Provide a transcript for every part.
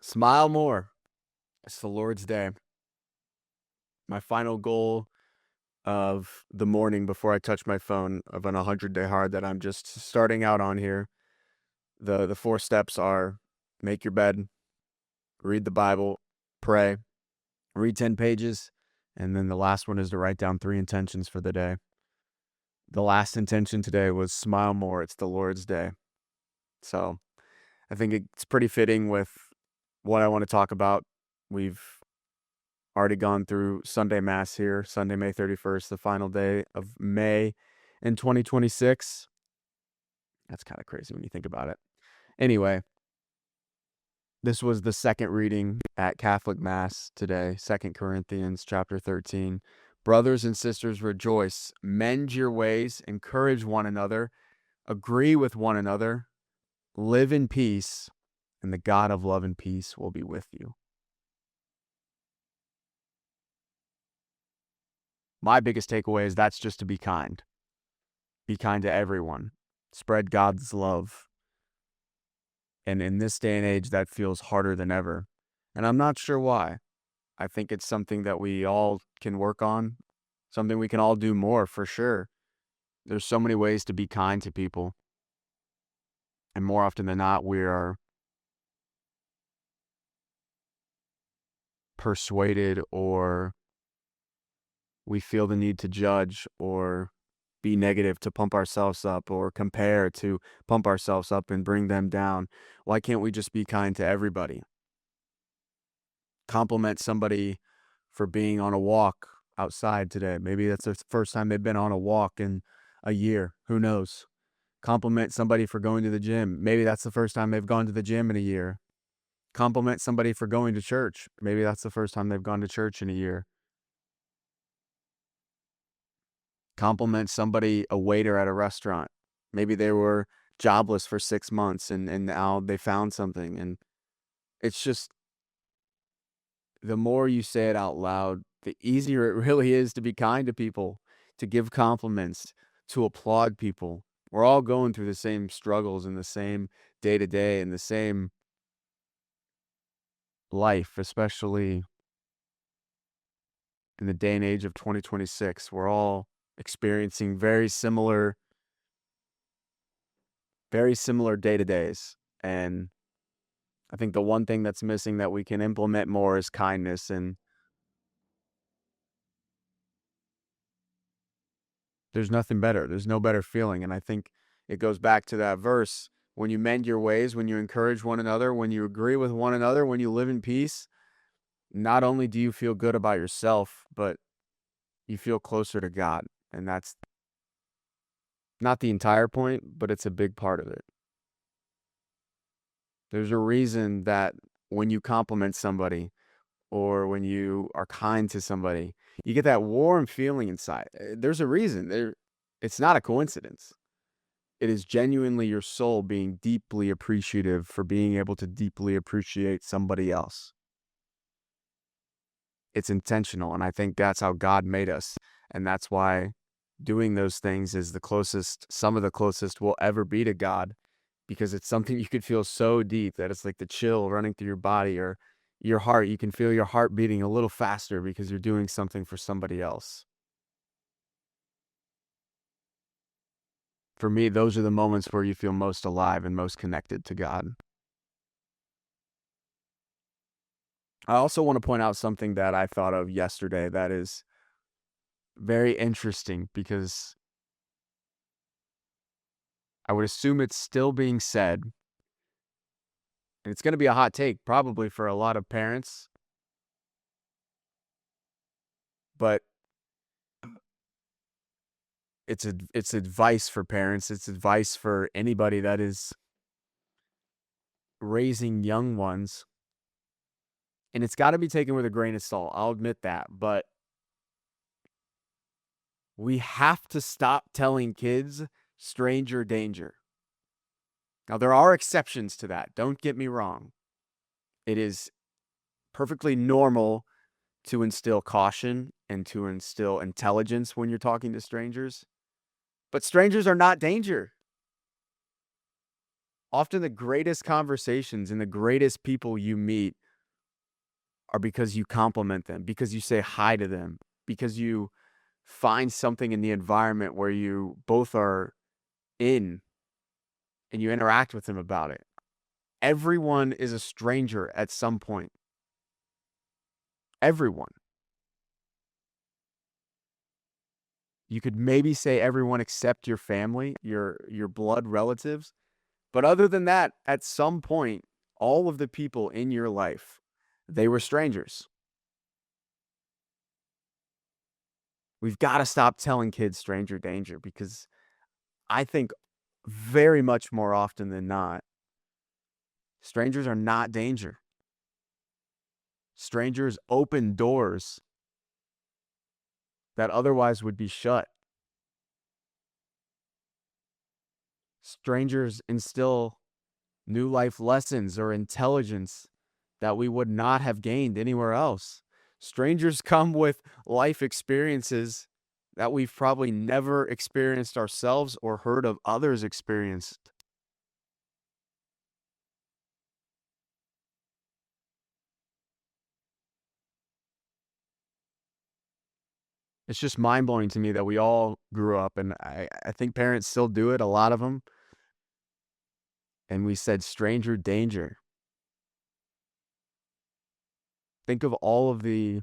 Smile more. It's the Lord's day. My final goal of the morning before I touch my phone of an 100-day hard that I'm just starting out on here. The four steps are make your bed, read the Bible, pray, read 10 pages, and then the last one is to write down 3 intentions for the day. The last intention today was smile more. It's the Lord's day. So I think it's pretty fitting with what I want to talk about. We've already gone through Sunday Mass here, Sunday, May 31st, the final day of May in 2026. That's kind of crazy when you think about it. Anyway, this was the second reading at Catholic Mass today, 2 Corinthians chapter 13. Brothers and sisters, rejoice, mend your ways, encourage one another, agree with one another, live in peace, and the God of love and peace will be with you. My biggest takeaway is that's just to be kind. Be kind to everyone. Spread God's love. And in this day and age, that feels harder than ever. And I'm not sure why. I think it's something that we all can work on, something we can all do more for sure. There's so many ways to be kind to people. And more often than not, we are persuaded or we feel the need to judge or be negative to pump ourselves up or compare to pump ourselves up and bring them down. Why can't we just be kind to everybody? Compliment somebody for being on a walk outside today. Maybe that's the first time they've been on a walk in a year. Who knows? Compliment somebody for going to the gym. Maybe that's the first time they've gone to the gym in a year. Compliment somebody for going to church. Maybe that's the first time they've gone to church in a year. Compliment somebody, a waiter at a restaurant. Maybe they were jobless for 6 months and now they found something. And it's just, the more you say it out loud, the easier it really is to be kind to people, to give compliments, to applaud people. We're all going through the same struggles and the same day to day and the same life, especially in the day and age of 2026. We're all experiencing very similar day-to-days. And I think the one thing that's missing that we can implement more is kindness. And there's nothing better. There's no better feeling. And I think it goes back to that verse. When you mend your ways, when you encourage one another, when you agree with one another, when you live in peace, not only do you feel good about yourself, but you feel closer to God. And that's not the entire point, but it's a big part of it. There's a reason that when you compliment somebody or when you are kind to somebody, you get that warm feeling inside. There's a reason. It's not a coincidence. It is genuinely your soul being deeply appreciative for being able to deeply appreciate somebody else. It's intentional, and I think that's how God made us. And that's why doing those things is some of the closest we'll ever be to God, because it's something you could feel so deep that it's like the chill running through your body or your heart. You can feel your heart beating a little faster because you're doing something for somebody else. For me, those are the moments where you feel most alive and most connected to God. I also want to point out something that I thought of yesterday that is very interesting, because I would assume it's still being said, and it's going to be a hot take probably for a lot of parents, but it's advice for parents. It's advice for anybody that is raising young ones, and it's got to be taken with a grain of salt. I'll admit that, but we have to stop telling kids stranger danger. Now, there are exceptions to that. Don't get me wrong. It is perfectly normal to instill caution and to instill intelligence when you're talking to strangers. But strangers are not danger. Often the greatest conversations and the greatest people you meet are because you compliment them, because you say hi to them, because you find something in the environment where you both are in and you interact with them about it. Everyone is a stranger at some point. Everyone. You could maybe say everyone except your family, your blood relatives. But other than that, at some point, all of the people in your life, they were strangers. We've got to stop telling kids stranger danger because I think very much more often than not, strangers are not danger. Strangers open doors that otherwise would be shut. Strangers instill new life lessons or intelligence that we would not have gained anywhere else. Strangers come with life experiences that we've probably never experienced ourselves or heard of others experienced. It's just mind blowing to me that we all grew up, and I think parents still do it, a lot of them. And we said stranger danger. Think of all of the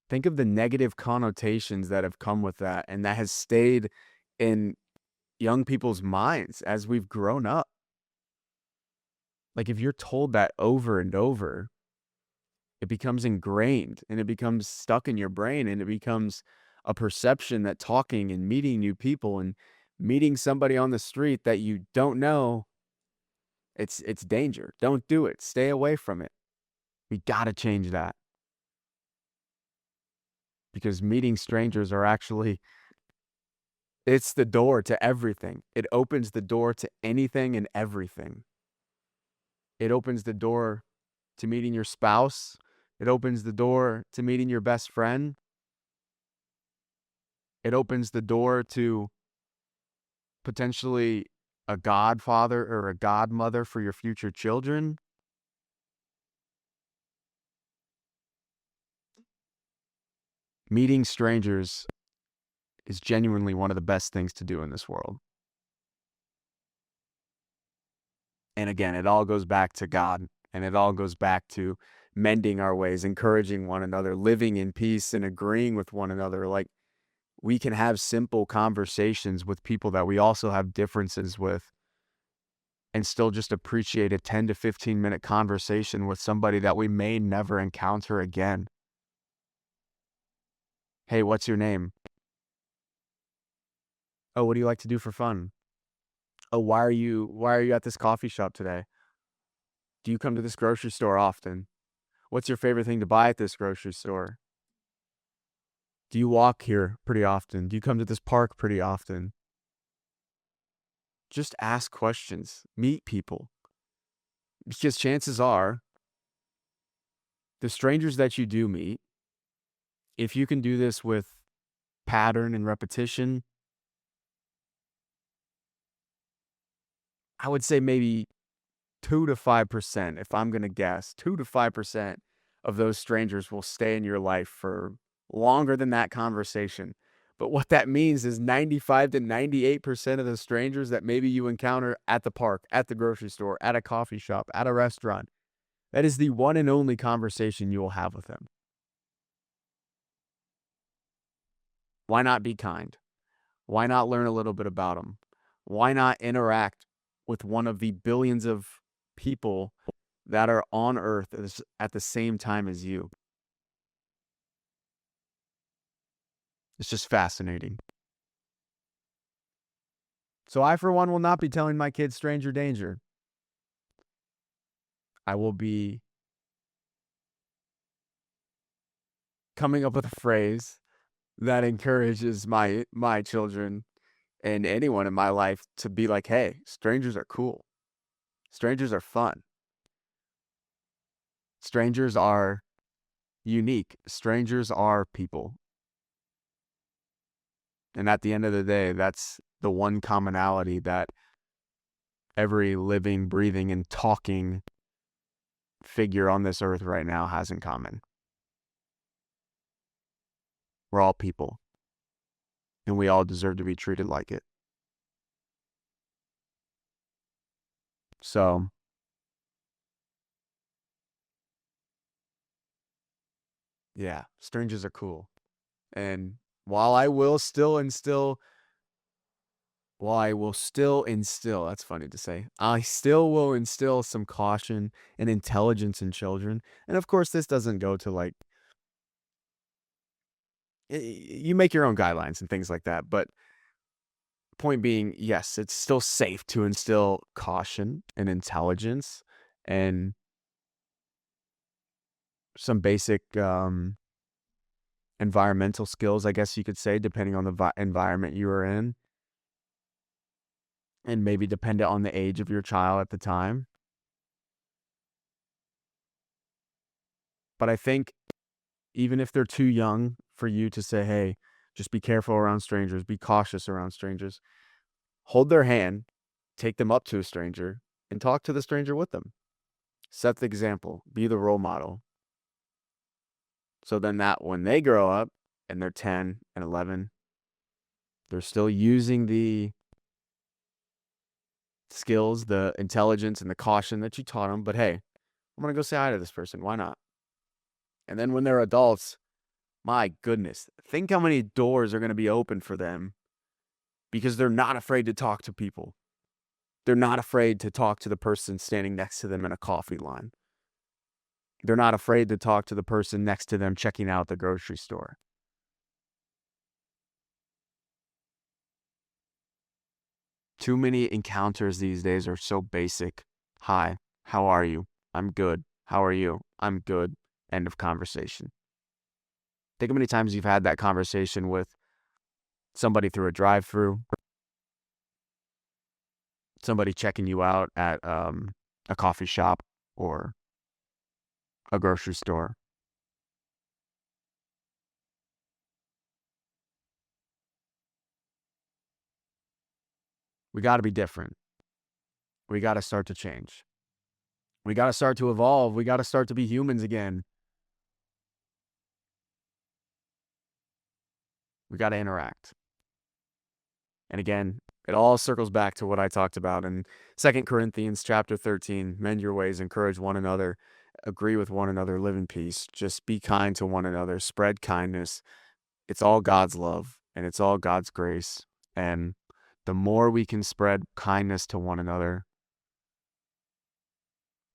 think of the negative connotations that have come with that, and that has stayed in young people's minds as we've grown up. Like if you're told that over and over, it becomes ingrained and it becomes stuck in your brain and it becomes a perception that talking and meeting new people and meeting somebody on the street that you don't know, it's danger. Don't do it. Stay away from it. We got to change that because meeting strangers are actually it's the door to everything. It opens the door to anything and everything. It opens the door to meeting your spouse. It opens the door to meeting your best friend. It opens the door to potentially a godfather or a godmother for your future children. Meeting strangers is genuinely one of the best things to do in this world. And again, it all goes back to God and it all goes back to mending our ways, encouraging one another, living in peace and agreeing with one another. Like we can have simple conversations with people that we also have differences with and still just appreciate a 10 to 15-minute conversation with somebody that we may never encounter again. Hey, what's your name? Oh, what do you like to do for fun? Oh, why are you at this coffee shop today? Do you come to this grocery store often? What's your favorite thing to buy at this grocery store? Do you walk here pretty often? Do you come to this park pretty often? Just ask questions, meet people. Because chances are, the strangers that you do meet, if you can do this with pattern and repetition, I would say maybe 2 to 5%, if I'm going to guess, 2 to 5% of those strangers will stay in your life for longer than that conversation. But what that means is 95 to 98% of the strangers that maybe you encounter at the park, at the grocery store, at a coffee shop, at a restaurant, that is the one and only conversation you will have with them. Why not be kind? Why not learn a little bit about them? Why not interact with one of the billions of people that are on earth at the same time as you? It's just fascinating. So I, for one, will not be telling my kids stranger danger. I will be coming up with a phrase that encourages my children and anyone in my life to be like, hey, strangers are cool. Strangers are fun. Strangers are unique. Strangers are people. And at the end of the day, that's the one commonality that every living, breathing, and talking figure on this earth right now has in common. We're all people, and we all deserve to be treated like it. So, yeah, strangers are cool. And while I will still instill, that's funny to say, I still will instill some caution and intelligence in children. And of course, this doesn't go to like, you make your own guidelines and things like that. But point being, yes, it's still safe to instill caution and intelligence and some basic environmental skills, I guess you could say, depending on the environment you are in, and maybe dependent on the age of your child at the time. But I think even if they're too young for you to say, hey, just be careful around strangers, be cautious around strangers, hold their hand, take them up to a stranger, and talk to the stranger with them. Set the example, be the role model. So then that when they grow up and they're 10 and 11, they're still using the skills, the intelligence, and the caution that you taught them. But hey, I'm going to go say hi to this person. Why not? And then when they're adults, my goodness, think how many doors are going to be open for them because they're not afraid to talk to people. They're not afraid to talk to the person standing next to them in a coffee line. They're not afraid to talk to the person next to them checking out the grocery store. Too many encounters these days are so basic. Hi, how are you? I'm good. How are you? I'm good. End of conversation. Think how many times you've had that conversation with somebody through a drive-through, somebody checking you out at a coffee shop or a grocery store. We got to be different. We got to start to change. We got to start to evolve. We got to start to be humans again. We got to interact. And again, it all circles back to what I talked about in 2 Corinthians chapter 13. Mend your ways, encourage one another, agree with one another, live in peace. Just be kind to one another, spread kindness. It's all God's love and it's all God's grace. And the more we can spread kindness to one another,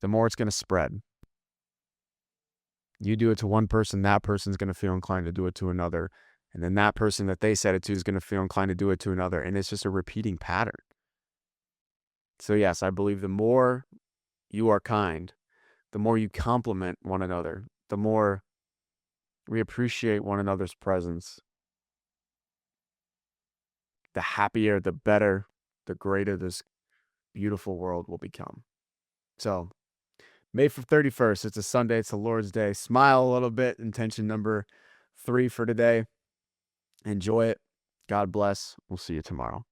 the more it's going to spread. You do it to one person, that person's going to feel inclined to do it to another. And then that person that they said it to is going to feel inclined to do it to another. And it's just a repeating pattern. So yes, I believe the more you are kind, the more you compliment one another, the more we appreciate one another's presence, the happier, the better, the greater this beautiful world will become. So May 31st, it's a Sunday, it's the Lord's Day. Smile a little bit, intention number 3 for today. Enjoy it. God bless. We'll see you tomorrow.